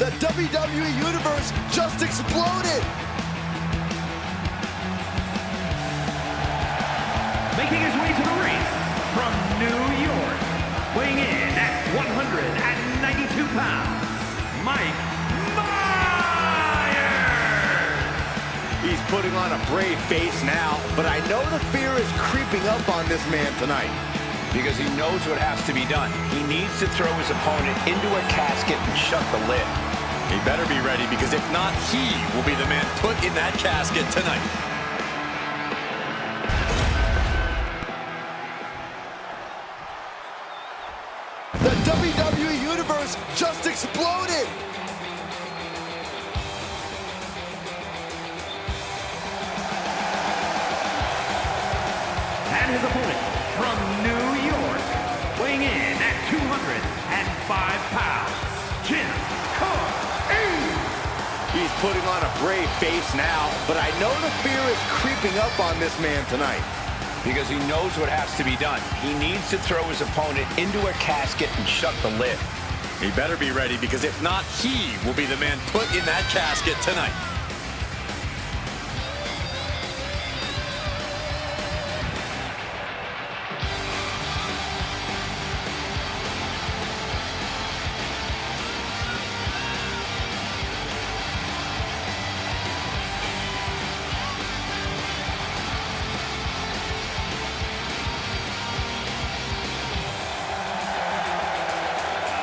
The WWE Universe just exploded! Making his way to the ring from New York, weighing in at 192 pounds, Mike Myers! He's putting on a brave face now, but I know the fear is creeping up on this man tonight. Because he knows what has to be done. He needs to throw his opponent into a casket and shut the lid. He better be ready, because if not, he will be the man put in that casket tonight. The WWE Universe just exploded! And his opponent from New York, weighing in at 205 pounds, Jim Cornette. He's putting on a brave face now, but I know the fear is creeping up on this man tonight. Because he knows what has to be done. He needs to throw his opponent into a casket and shut the lid. He better be ready, because if not, he will be the man put in that casket tonight.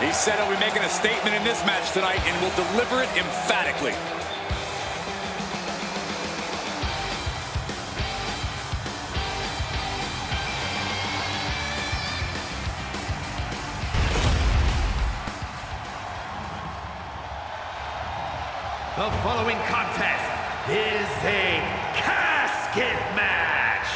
He said he'll be making a statement in this match tonight and will deliver it emphatically. The following contest is a casket match.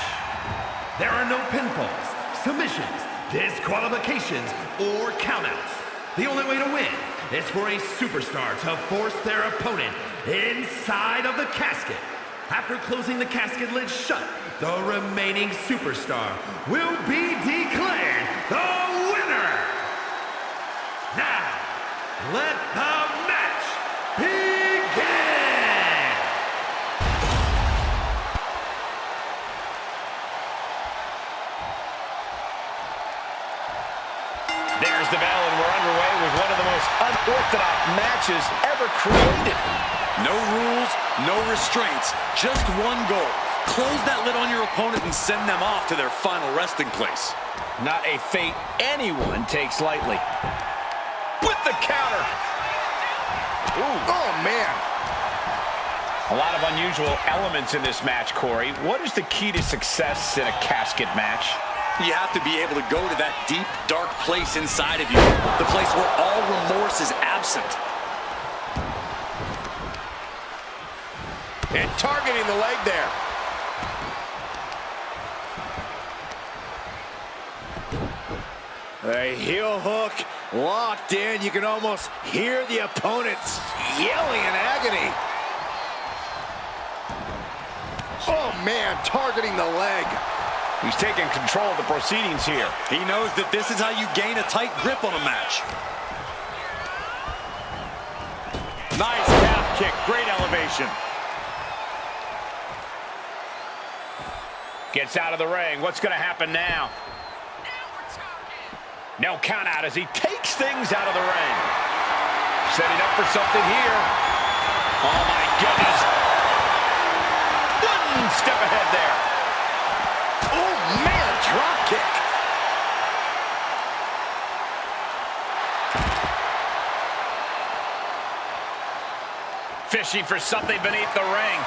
There are no pinfalls, submissions, disqualifications, or countouts. The only way to win is for a superstar to force their opponent inside of the casket. After closing the casket lid shut, the remaining superstar will be declared the winner. Now, let the match begin! There's the bell, and we're underway with one of the most unorthodox matches ever created. No rules, no restraints, just one goal. Close that lid on your opponent and send them off to their final resting place. Not a fate anyone takes lightly. With the counter. Ooh. Oh, man! A lot of unusual elements in this match, Corey. What is the key to success in a casket match? You have to be able to go to that deep, dark place inside of you. The place where all remorse is absent. And targeting the leg there. A heel hook locked in. You can almost hear the opponents yelling in agony. Oh, man, targeting the leg. He's taking control of the proceedings here. He knows that this is how you gain a tight grip on a match. Nice calf kick, great elevation. Gets out of the ring. What's going to happen now? No count out as he takes things out of the ring. Setting up for something here. Oh my goodness. One step ahead there. Oh, man, drop kick. Fishing for something beneath the ring.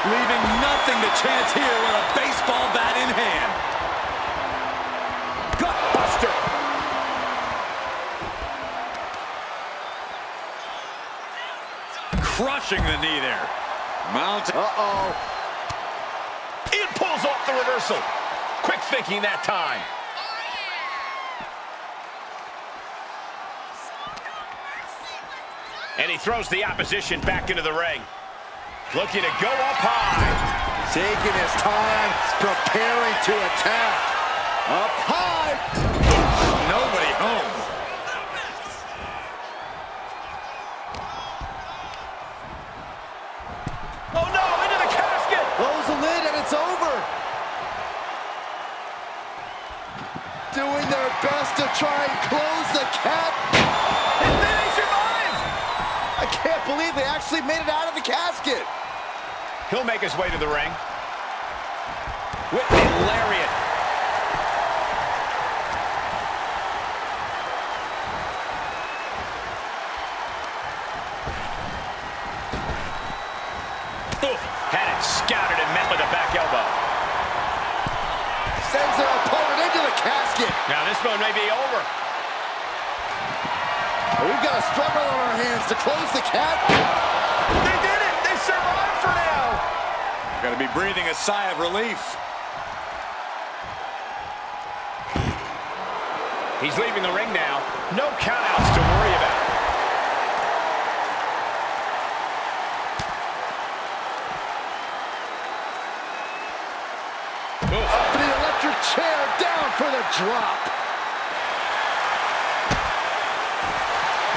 Leaving nothing to chance here with a baseball bat in hand. Gutbuster. Crushing the knee there. Mount. Uh-oh. It pulls off the reversal. Quick thinking that time. And he throws the opposition back into the ring. Looking to go up high. Taking his time, preparing to attack. Up high. Nobody home. the cat. And then they survive. I can't believe they actually made it out of the casket. He'll make his way to the ring. With a lariat. Oof. Had it scouted and met with a back elbow. Sends their opponent into the casket. Now this one may be over. We've got a struggle on our hands to close the cat. They did it. They survived for now. Gotta be breathing a sigh of relief. He's leaving the ring now. No countouts to worry about. Up for the electric chair, down for the drop.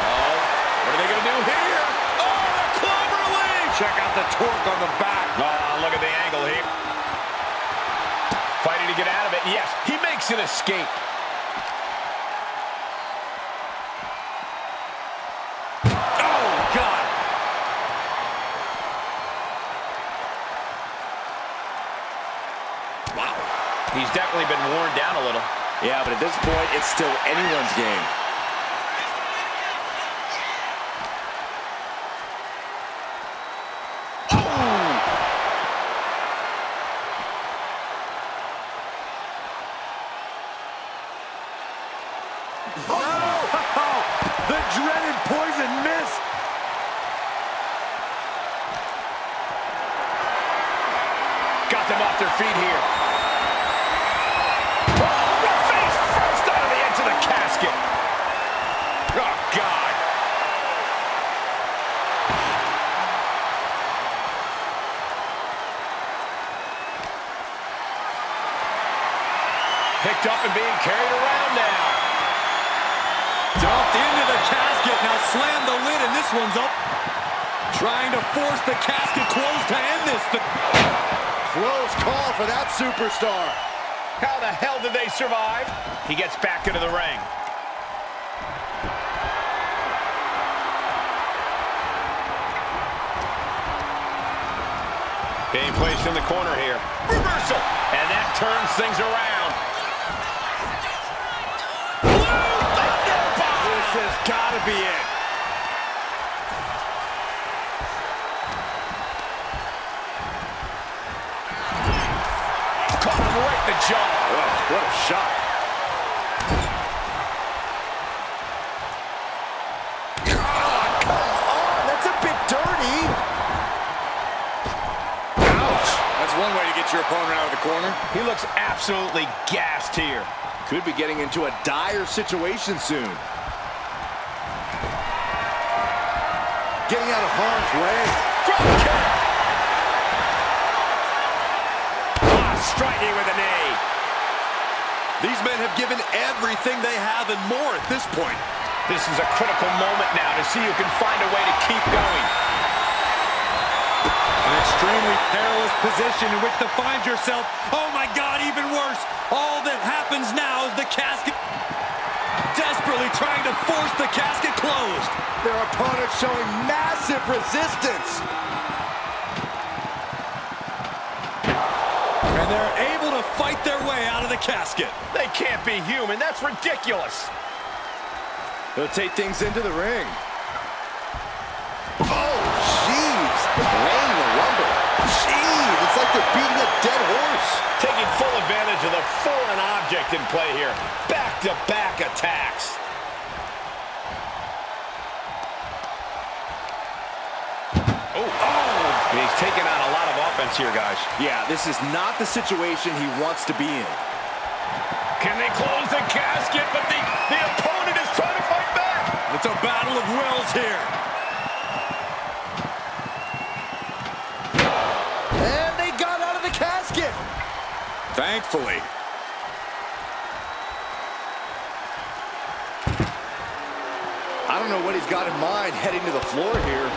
Oh, what are they going to do here? Oh, the clover leaf! Check out the torque on the back. Oh, look at the angle here. Fighting to get out of it. Yes, he makes an escape. Oh, God. Wow. He's definitely been worn down a little. Yeah, but at this point, it's still anyone's game. Oh, the dreaded poison mist. Got them off their feet here. Oh, face first out of the edge of the casket. Oh, God. Picked up and being carried around now. Dumped into the casket. Now slam the lid, and this one's up. Trying to force the casket closed to end this. Close call for that superstar. How the hell did they survive? He gets back into the ring. Being placed in the corner here. Reversal! And that turns things around. This has got to be it. Caught him right in the jaw. Oh, what a shot. God, come on. That's a bit dirty. Ouch. That's one way to get your opponent out of the corner. He looks absolutely gassed here. Could be getting into a dire situation soon. Getting out of harm's way. Drop kick. Striking with a knee. These men have given everything they have and more at this point. This is a critical moment now to see who can find a way to keep going. An extremely perilous position in which to find yourself. Oh my God, even worse. All that happens now is the casket desperately trying to force the casket closed. Their opponent showing massive resistance. And they're able to fight their way out of the casket. They can't be human. That's ridiculous. They'll take things into the ring. Oh, jeez. Laying the lumber. Jeez, it's like they're beating a dead horse. Taking full advantage of the foreign object in play here. Back-to-back attacks. And he's taking on a lot of offense here, guys. Yeah, this is not the situation he wants to be in. Can they close the casket? But the opponent is trying to fight back. It's a battle of wills here. And they got out of the casket. Thankfully. I don't know what he's got in mind heading to the floor here.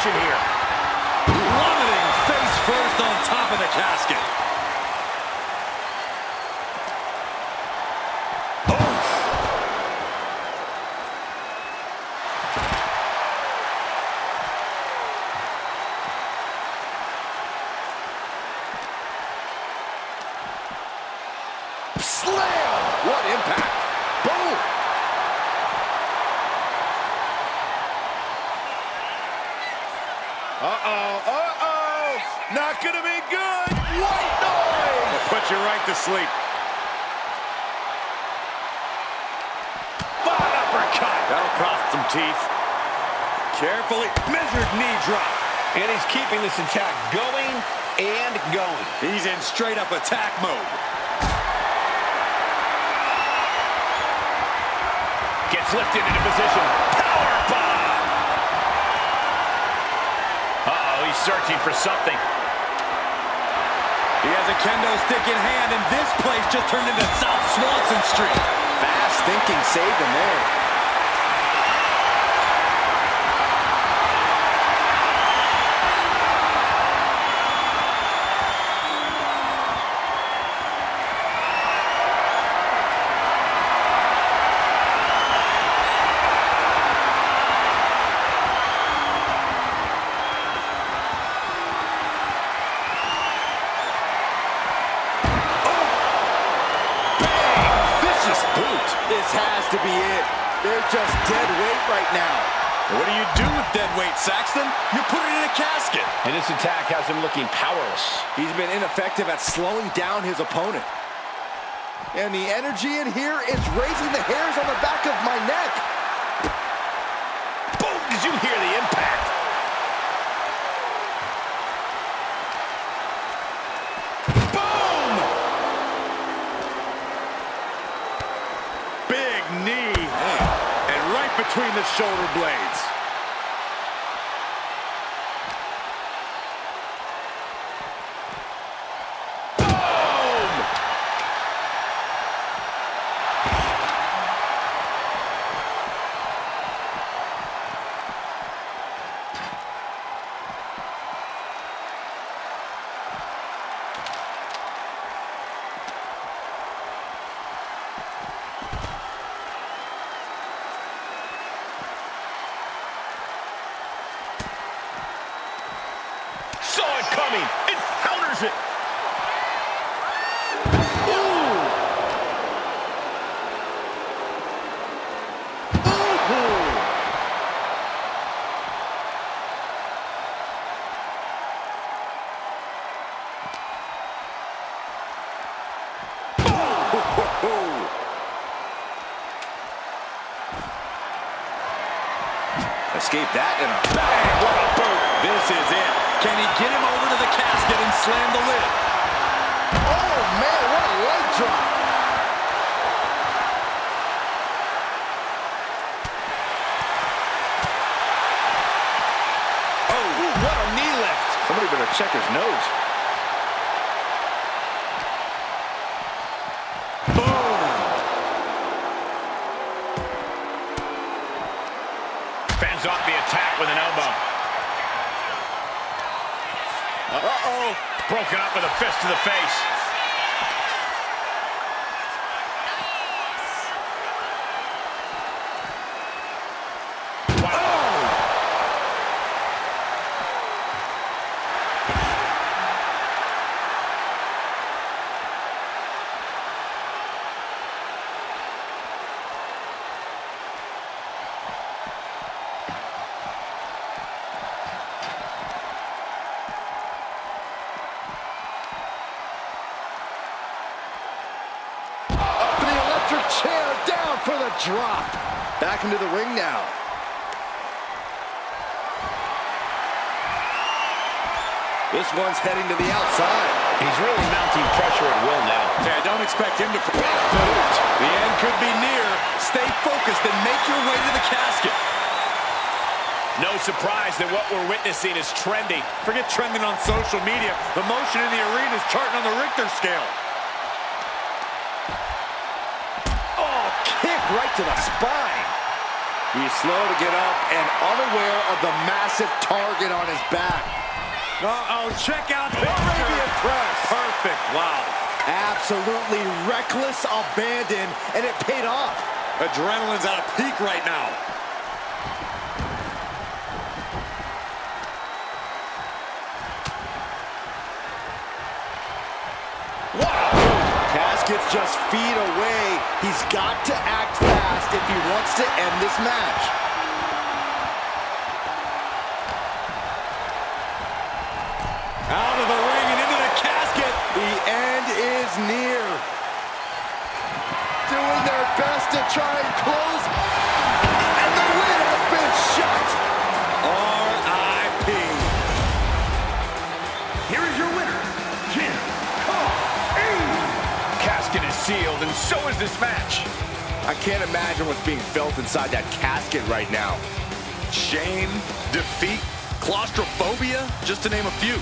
position here. Plummeting face first on top of the casket. Slam! What impact! Boom! Not gonna be good! White noise! Will put you right to sleep. Bot uppercut! That'll cost some teeth. Carefully measured knee drop. And he's keeping this attack going and going. He's in straight up attack mode. Gets lifted into position. Power bomb! Uh-oh, he's searching for something. He has a kendo stick in hand, and this place just turned into South Swanson Street. Fast thinking saved him there. This has to be it. They're just dead weight right now. What do you do with dead weight, Saxton? You put it in a casket. And this attack has him looking powerless. He's been ineffective at slowing down his opponent. And the energy in here is raising the hairs on the back of my neck. Boom! Did you hear the impact? Boom! Big knee. And right between the shoulder blades. Saw it coming. It counters it. Escape that in a bang. What a boot. This is it. Can he get him over to the casket and slam the lid? Oh, man, what a leg drop. Oh, what a knee lift. Somebody better check his nose. Fends off the attack with an elbow. Uh-oh. Broken up with a fist to the face. Wow. Chair down for the drop. Back into the ring now. This one's heading to the outside. He's really mounting pressure at will now. Yeah, don't expect him to boot. The end could be near. Stay focused and make your way to the casket. No surprise that what we're witnessing is trending. Forget trending on social media. The motion in the arena is charting on the Richter scale. Kick right to the spine. He's slow to get up and unaware of the massive target on his back. Uh-oh, check out the Arabian press. Perfect, wow. Absolutely reckless abandon, and it paid off. Adrenaline's at a peak right now. Casket's just feet away. He's got to act fast if he wants to end this match. Out of the ring and into the casket. The end is near. Doing their best to try and close. And the lid has been shut. R.I.P. Here is your winner, Jim. Casket is sealed, and so is this match. I can't imagine what's being felt inside that casket right now. Shame, defeat, claustrophobia, just to name a few.